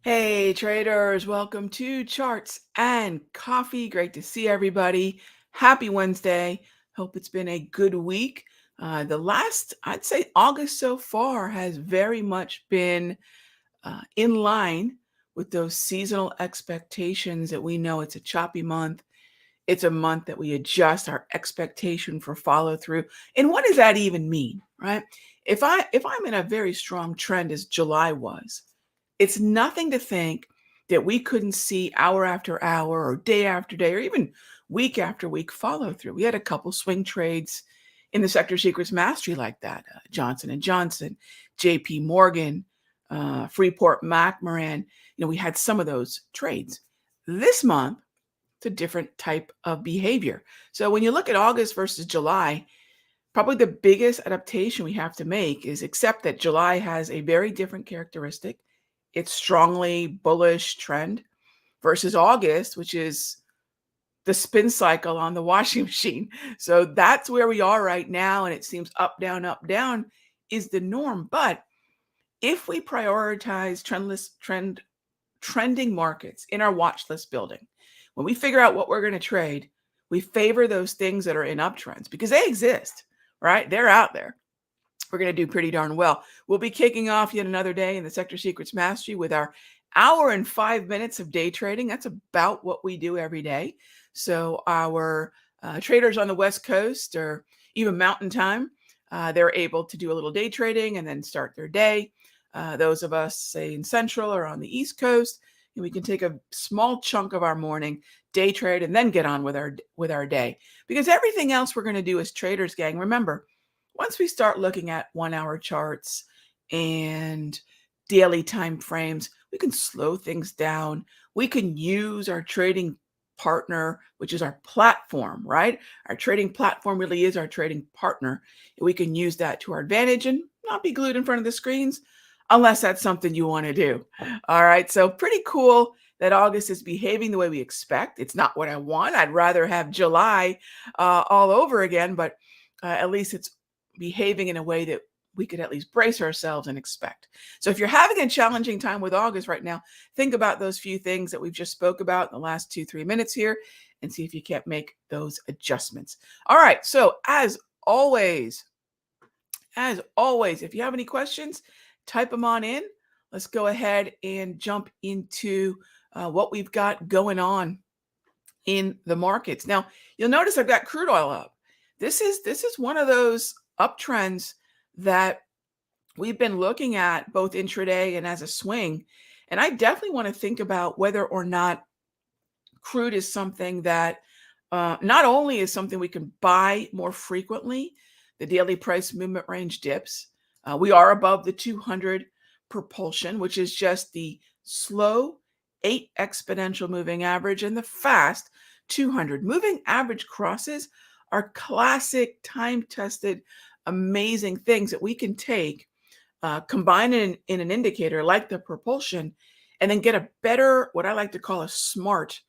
Hey traders, welcome to Charts and Coffee. Great to see everybody. Happy Wednesday. Hope it's been a good week. I'd say August so far has very much been in line with those seasonal expectations that we know it's a choppy month. It's a month that we adjust our expectation for follow through. And what does that even mean, right? If I'm in a very strong trend as July was, it's nothing to think that we couldn't see hour after hour or day after day or even week after week follow through. We had a couple swing trades in the sector secrets mastery like that. Johnson and Johnson, JP Morgan, Freeport McMoran. We had some of those trades. This month, it's a different type of behavior. So when you look at August versus July, probably the biggest adaptation we have to make is accept that July has a very different characteristic. It's strongly bullish trend versus August, which is the spin cycle on the washing machine. So that's where we are right now. And it seems up, down is the norm. But if we prioritize trending markets in our watch list building, when we figure out what we're going to trade, we favor those things that are in uptrends because they exist, right? They're out there. We're going to do pretty darn well. We'll be kicking off yet another day in the Sector Secrets Mastery with our hour and 5 minutes of day trading. That's about what we do every day. So our traders on the West Coast or even Mountain Time, they're able to do a little day trading and then start their day. Those of us, say in Central or on the East Coast, we can take a small chunk of our morning, day trade, and then get on with our day. Because everything else we're going to do as traders, gang, remember, once we start looking at 1 hour charts and daily time frames, we can slow things down. We can use our trading partner, which is our platform, right? Our trading platform really is our trading partner. We can use that to our advantage and not be glued in front of the screens unless that's something you want to do. All right. So pretty cool that August is behaving the way we expect. It's not what I want. I'd rather have July all over again, but at least it's behaving in a way that we could at least brace ourselves and expect. So if you're having a challenging time with August right now, think about those few things that we've just spoke about in the last 2-3 minutes here and see if you can't make those adjustments. All right. So as always, if you have any questions, type them on in. Let's go ahead and jump into what we've got going on in the markets. Now, you'll notice I've got crude oil up. This is one of those uptrends that we've been looking at both intraday and as a swing. And I definitely want to think about whether or not crude is something that not only is something we can buy more frequently, the daily price movement range dips. We are above the 200 propulsion, which is just the slow 8 exponential moving average and the fast 200. Moving average crosses are classic time-tested, amazing things that we can take, combine in an indicator like the propulsion, and then get a better, what I like to call a smart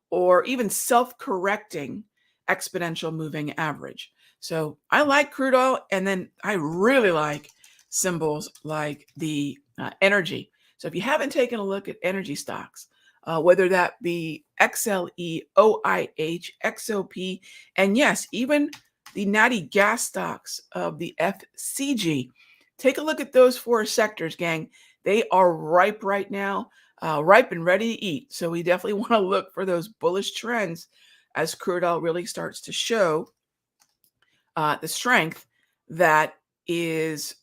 or even self-correcting exponential moving average. So I like crude oil, and then I really like symbols like the energy. So if you haven't taken a look at energy stocks, whether that be XLE, OIH, XOP, and yes, even the natty gas stocks of the FCG, take a look at those 4 sectors, gang. They are ripe right now, ripe and ready to eat. So we definitely want to look for those bullish trends as crude oil really starts to show the strength that is,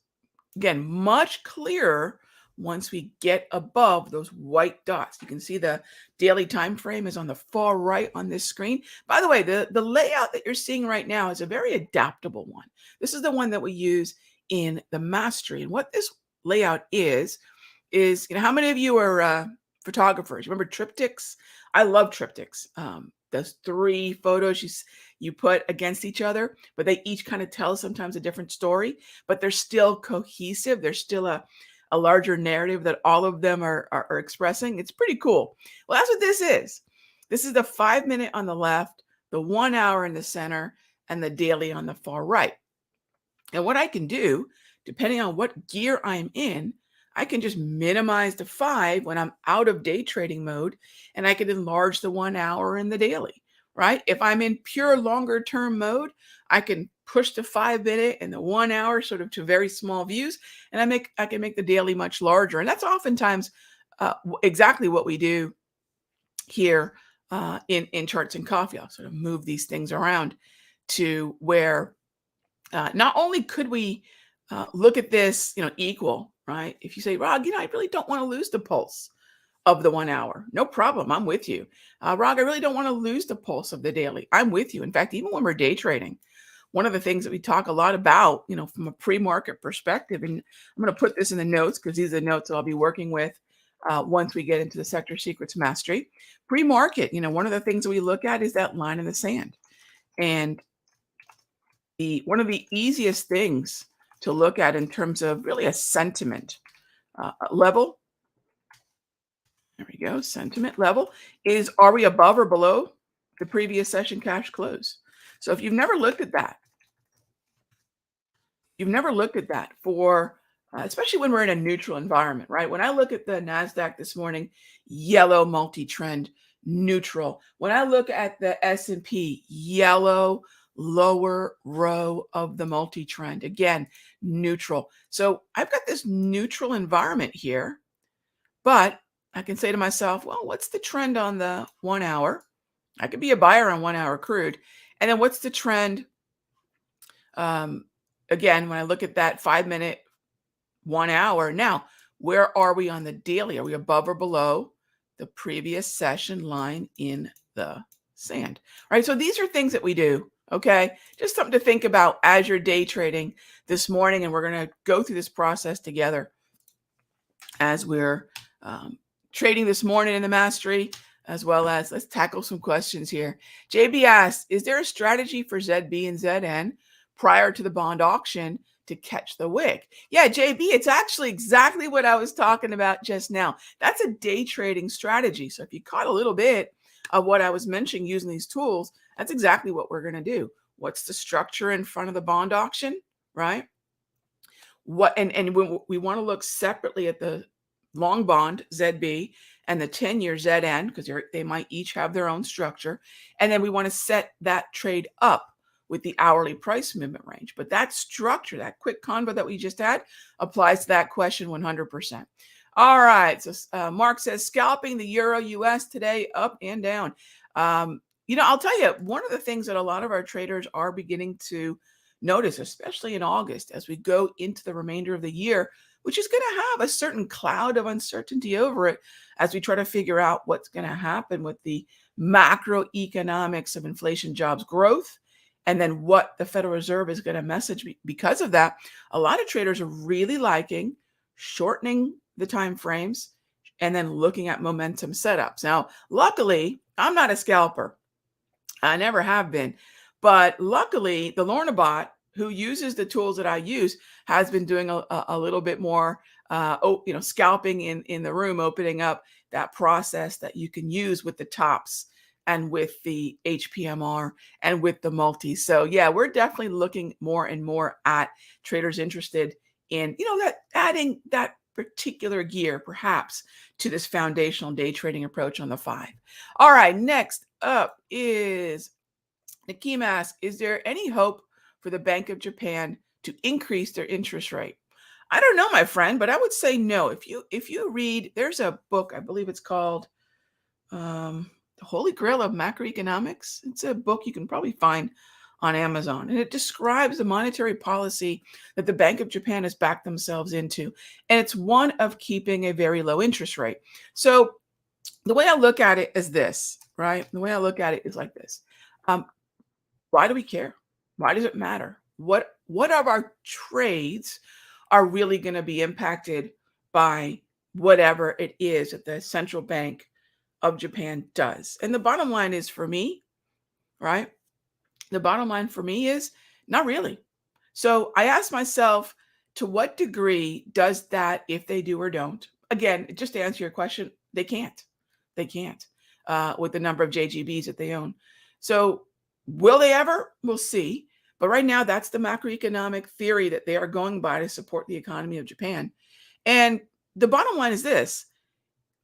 again, much clearer once we get above those white dots. You can see the daily time frame is on the far right on this screen. By the way, the layout that you're seeing right now is a very adaptable one. This is the one that we use in the mastery. And what this layout is how many of you are photographers? Remember triptychs? I love triptychs. Those 3 photos you put against each other, but they each kind of tell sometimes a different story, but they're still cohesive. There's still a larger narrative that all of them are expressing. It's pretty cool. Well, that's what this is. This is the 5 minute on the left, the 1 hour in the center, and the daily on the far right. And what I can do, depending on what gear I'm in, I can just minimize the 5 when I'm out of day trading mode, and I can enlarge the 1 hour in the daily, right? If I'm in pure longer term mode, I can push the 5 minute and the 1 hour sort of to very small views, and I can make the daily much larger. And that's oftentimes exactly what we do here in charts and coffee. I'll sort of move these things around to where not only could we look at this, equal, right? If you say, Rog, I really don't want to lose the pulse of the 1 hour. No problem. I'm with you. Rog, I really don't want to lose the pulse of the daily. I'm with you. In fact, even when we're day trading, one of the things that we talk a lot about, from a pre-market perspective, and I'm going to put this in the notes because these are the notes I'll be working with once we get into the Sector Secrets Mastery. Pre-market, one of the things that we look at is that line in the sand. And one of the easiest things to look at in terms of really a sentiment level, there we go, sentiment level, is are we above or below the previous session cash close? So if you've never looked at that for, especially when we're in a neutral environment, right? When I look at the NASDAQ this morning, yellow multi-trend, neutral. When I look at the S&P, yellow lower row of the multi-trend, again, neutral. So I've got this neutral environment here, but I can say to myself, well, what's the trend on the 1 hour? I could be a buyer on 1 hour crude. And then what's the trend? Again, when I look at that 5 minute, 1 hour, now, where are we on the daily? Are we above or below the previous session line in the sand? All right. So these are things that we do. Okay. Just something to think about as you're day trading this morning. And we're going to go through this process together as we're trading this morning in the mastery, as well as let's tackle some questions here. JB asks, is there a strategy for ZB and ZN prior to the bond auction to catch the wick? Yeah, JB, it's actually exactly what I was talking about just now. That's a day trading strategy. So if you caught a little bit of what I was mentioning using these tools, that's exactly what we're going to do. What's the structure in front of the bond auction, right? And we want to look separately at the long bond ZB and the 10-year ZN because they might each have their own structure. And then we want to set that trade up with the hourly price movement range. But that structure, that quick convo that we just had, applies to that question 100%. All right. So Mark says, scalping the Euro US today, up and down. I'll tell you, one of the things that a lot of our traders are beginning to notice, especially in August, as we go into the remainder of the year, which is going to have a certain cloud of uncertainty over it as we try to figure out what's going to happen with the macroeconomics of inflation, jobs, growth, and then what the Federal Reserve is going to message. Because of that, a lot of traders are really liking shortening the time frames and then looking at momentum setups. Now, luckily, I'm not a scalper. I never have been. But luckily, the Lorna bot, who uses the tools that I use, has been doing a little bit more, scalping in the room, opening up that process that you can use with the tops and with the HPMR and with the multi. So yeah, we're definitely looking more and more at traders interested in, that adding that particular gear perhaps to this foundational day trading approach on the 5. All right, next up is Nakeem asks, is there any hope for the Bank of Japan to increase their interest rate? I don't know, my friend, but I would say no. If you read, there's a book, I believe it's called The Holy Grail of Macroeconomics. It's a book you can probably find on Amazon, and it describes the monetary policy that the Bank of Japan has backed themselves into, and it's one of keeping a very low interest rate. So the way I look at it is this, right? The way I look at it is like this. Why do we care? Why does it matter? What of our trades are really going to be impacted by whatever it is that the central bank of Japan does? And the bottom line is for me, right? The bottom line for me is not really. So I ask myself, to what degree does that, if they do or don't? Again, just to answer your question, they can't. They can't with the number of JGBs that they own. So will they ever? We'll see. But right now, that's the macroeconomic theory that they are going by to support the economy of Japan. And the bottom line is this.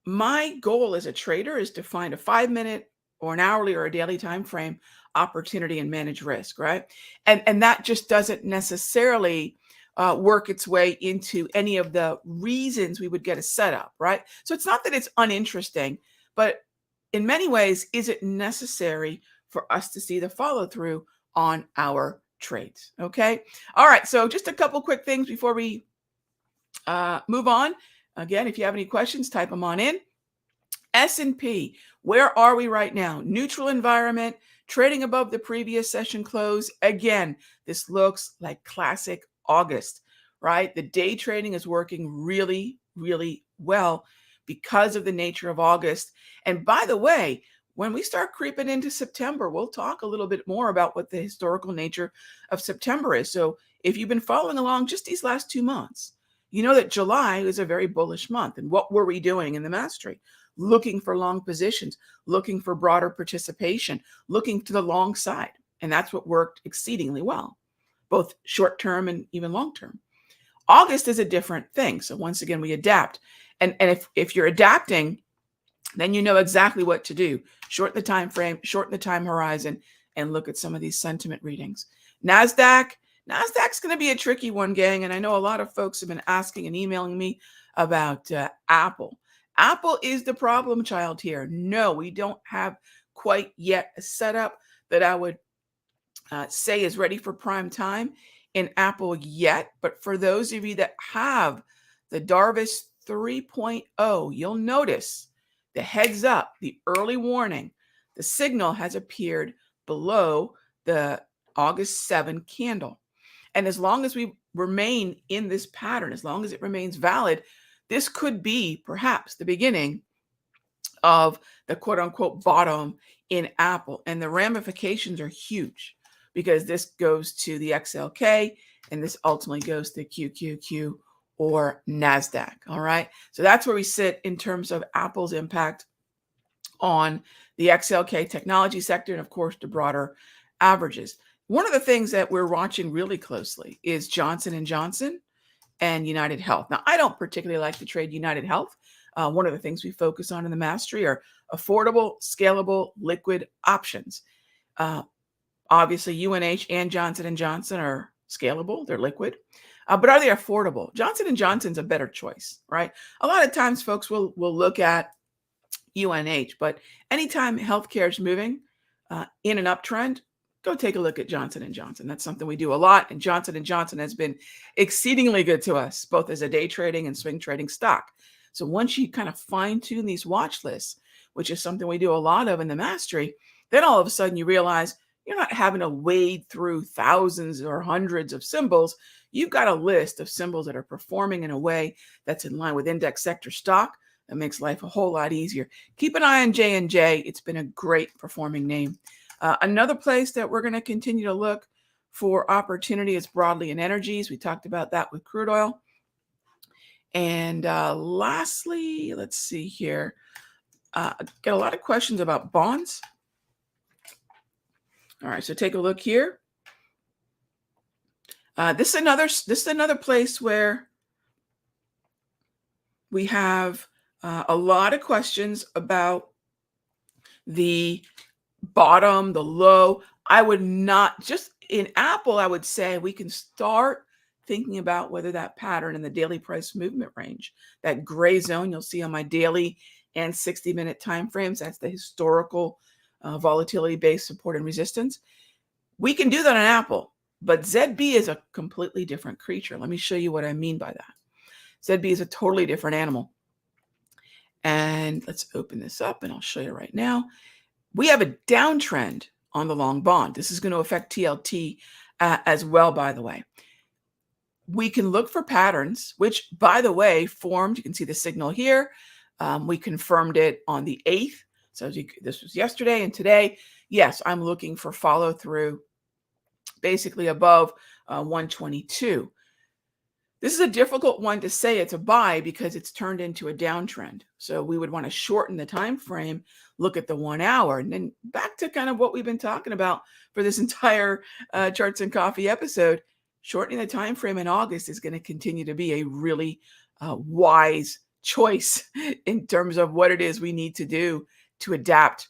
My goal as a trader is to find a 5-minute or an hourly or a daily time frame opportunity and manage risk, right? And that just doesn't necessarily work its way into any of the reasons we would get a setup, right? So it's not that it's uninteresting, but in many ways, is it necessary for us to see the follow through on our trades? Okay. All right. So just a couple quick things before we move on. Again, if you have any questions, type them on in. S&P, where are we right now? Neutral environment, trading above the previous session close. Again, this looks like classic August, right? The day trading is working really, really well because of the nature of August. And by the way, when we start creeping into September, we'll talk a little bit more about what the historical nature of September is. So if you've been following along just these last 2 months, you know that July is a very bullish month. And what were we doing in the mastery? Looking for long positions, looking for broader participation, looking to the long side. And that's what worked exceedingly well, both short term and even long term. August is a different thing. So once again, we adapt. And if you're adapting, then you know exactly what to do. Shorten the time frame, shorten the time horizon, and look at some of these sentiment readings. NASDAQ's going to be a tricky one, gang. And I know a lot of folks have been asking and emailing me about Apple. Apple is the problem child here. No, we don't have quite yet a setup that I would say is ready for prime time in Apple yet. But for those of you that have the Darvis 3.0, you'll notice the heads up, the early warning, the signal has appeared below the August 7 candle. And as long as we remain in this pattern, as long as it remains valid, this could be perhaps the beginning of the quote unquote bottom in Apple. And the ramifications are huge because this goes to the XLK and this ultimately goes to QQQ or NASDAQ. All right. So that's where we sit in terms of Apple's impact on the XLK technology sector and, of course, the broader averages. One of the things that we're watching really closely is Johnson & Johnson and United Health. Now, I don't particularly like to trade United Health. One of the things we focus on in the mastery are affordable, scalable, liquid options. Obviously, UNH and Johnson & Johnson are scalable. They're liquid. But are they affordable? Johnson & Johnson's a better choice, right? A lot of times folks will look at UNH, but anytime healthcare is moving in an uptrend, go take a look at Johnson & Johnson. That's something we do a lot. And Johnson & Johnson has been exceedingly good to us, both as a day trading and swing trading stock. So once you kind of fine tune these watch lists, which is something we do a lot of in the mastery, then all of a sudden you realize you're not having to wade through thousands or hundreds of symbols. You've got a list of symbols that are performing in a way that's in line with index sector stock. That makes life a whole lot easier. Keep an eye on J&J. It's been a great performing name. Another place that we're going to continue to look for opportunity is broadly in energies. We talked about that with crude oil. And lastly, let's see here. Get a lot of questions about bonds. All right, so take a look here. This is another place where we have a lot of questions about the bottom, the low. I would not, just in Apple, I would say we can start thinking about whether that pattern in the daily price movement range, that gray zone you'll see on my daily and 60-minute time frames, that's the historical volatility-based support and resistance. We can do that on Apple, but ZB is a completely different creature. Let me show you what I mean by that. ZB is a totally different animal. And let's open this up and I'll show you right now. We have a downtrend on the long bond. This is going to affect TLT as well, by the way. We can look for patterns, which, by the way, formed. You can see the signal here. We confirmed it on the 8th. So this was yesterday and today. Yes, I'm looking for follow through basically above 122. This is a difficult one to say it's a buy because it's turned into a downtrend. So we would want to shorten the time frame, look at the 1 hour, and then back to kind of what we've been talking about for this entire Charts and Coffee episode. Shortening the time frame in August is going to continue to be a really wise choice in terms of what it is we need to do to adapt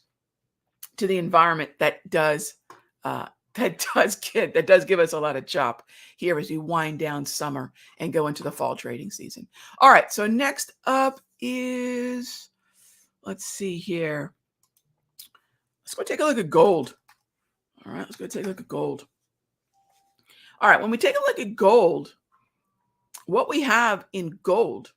to the environment that does give us a lot of chop here as we wind down summer and go into the fall trading season. All right, so next up is, let's see here. Let's go take a look at gold. All right, let's go take a look at gold. All right, when we take a look at gold, what we have in gold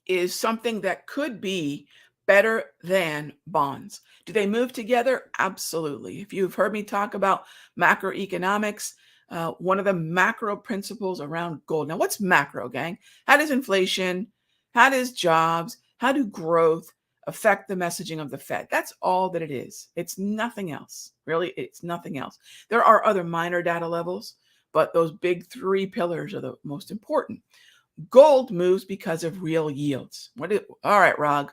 is something that could be better than bonds. Do they move together? Absolutely. If you've heard me talk about macroeconomics, one of the macro principles around gold. Now, what's macro, gang? How does inflation, how does jobs, how do growth affect the messaging of the Fed? That's all that it is. It's nothing else. Really, it's nothing else. There are other minor data levels, but those big three pillars are the most important. Gold moves because of real yields. All right, Rog,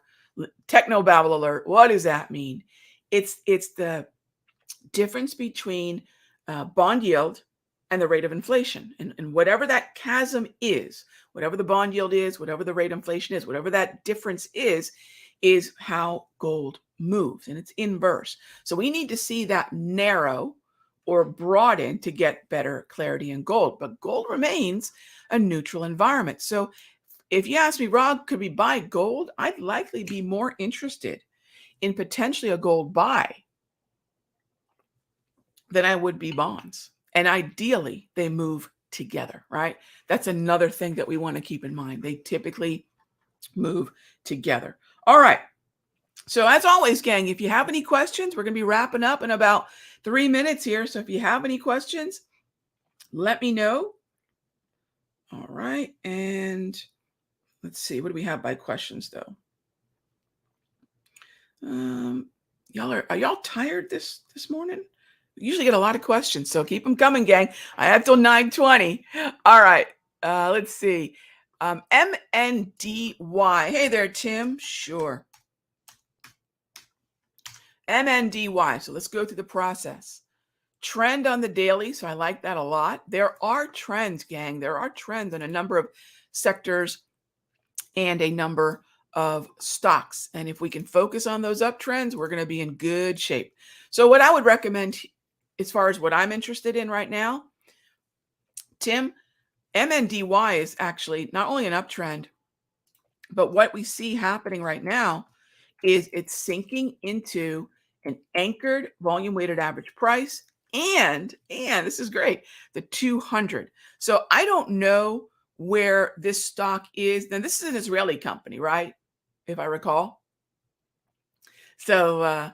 techno babble alert. What does that mean? It's the difference between bond yield and the rate of inflation. And whatever that chasm is, whatever the bond yield is, whatever the rate of inflation is, whatever that difference is how gold moves. And it's inverse. So we need to see that narrow or broaden to get better clarity in gold. But gold remains a neutral environment. So if you ask me, Rob, could we buy gold? I'd likely be more interested in potentially a gold buy than I would be bonds. And ideally, they move together, right? That's another thing that we want to keep in mind. They typically move together. All right. So as always, gang, if you have any questions, we're going to be wrapping up in about 3 minutes here. So if you have any questions, let me know. All right. And let's see. What do we have by questions, though? Are y'all tired this morning? We usually get a lot of questions, so keep them coming, gang. I have till 9:20. All right. Let's see. MNDY. Hey there, Tim. Sure. MNDY. So let's go through the process. Trend on the daily. So I like that a lot. There are trends, gang. There are trends in a number of sectors and a number of stocks. And if we can focus on those uptrends, we're going to be in good shape. So what I would recommend as far as what I'm interested in right now, Tim, MNDY is actually not only an uptrend, but what we see happening right now is it's sinking into an anchored volume weighted average price and this is great, the 200. So I don't know where this stock is. Now, this is an Israeli company, right? If I recall. So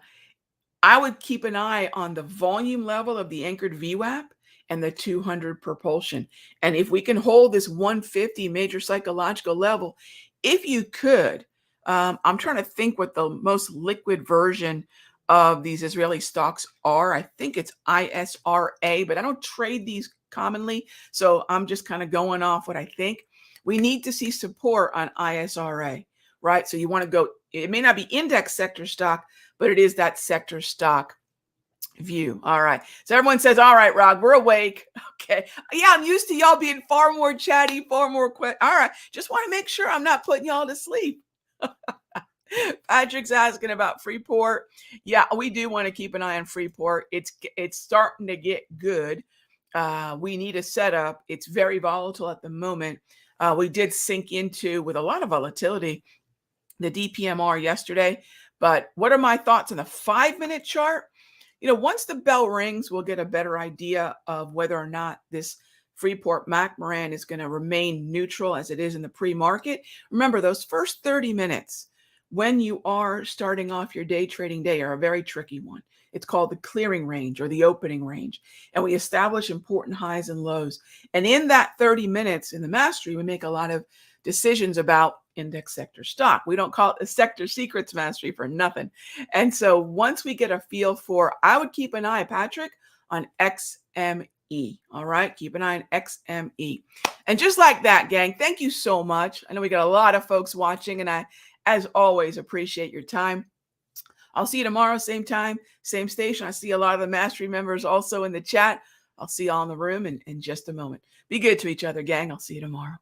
I would keep an eye on the volume level of the anchored VWAP and the 200 propulsion. And if we can hold this 150 major psychological level, if you could, I'm trying to think what the most liquid version of these Israeli stocks are. I think it's ISRA, but I don't trade these commonly. So I'm just kind of going off what I think. We need to see support on ISRA, right? So you want to go, it may not be index sector stock, but it is that sector stock view. All right. So everyone says, all right, Rog, we're awake. Okay. Yeah, I'm used to y'all being far more chatty, far more quick. All right. Just want to make sure I'm not putting y'all to sleep. Patrick's asking about Freeport. Yeah, we do want to keep an eye on Freeport. It's starting to get good. We need a setup. It's very volatile at the moment. We did sink into, with a lot of volatility, the DPMR yesterday. But what are my thoughts on the 5-minute chart? You know, once the bell rings, we'll get a better idea of whether or not this Freeport McMoran is going to remain neutral as it is in the pre-market. Remember, those first 30 minutes when you are starting off your day trading day are a very tricky one. It's called the clearing range or the opening range. And we establish important highs and lows. And in that 30 minutes in the mastery, we make a lot of decisions about index sector stock. We don't call it the sector secrets mastery for nothing. And so once we get a feel for, I would keep an eye, Patrick, on XME. All right. Keep an eye on XME. And just like that, gang, thank you so much. I know we got a lot of folks watching, and I, as always, appreciate your time. I'll see you tomorrow, same time, same station. I see a lot of the mastery members also in the chat. I'll see you all in the room in just a moment. Be good to each other, gang. I'll see you tomorrow.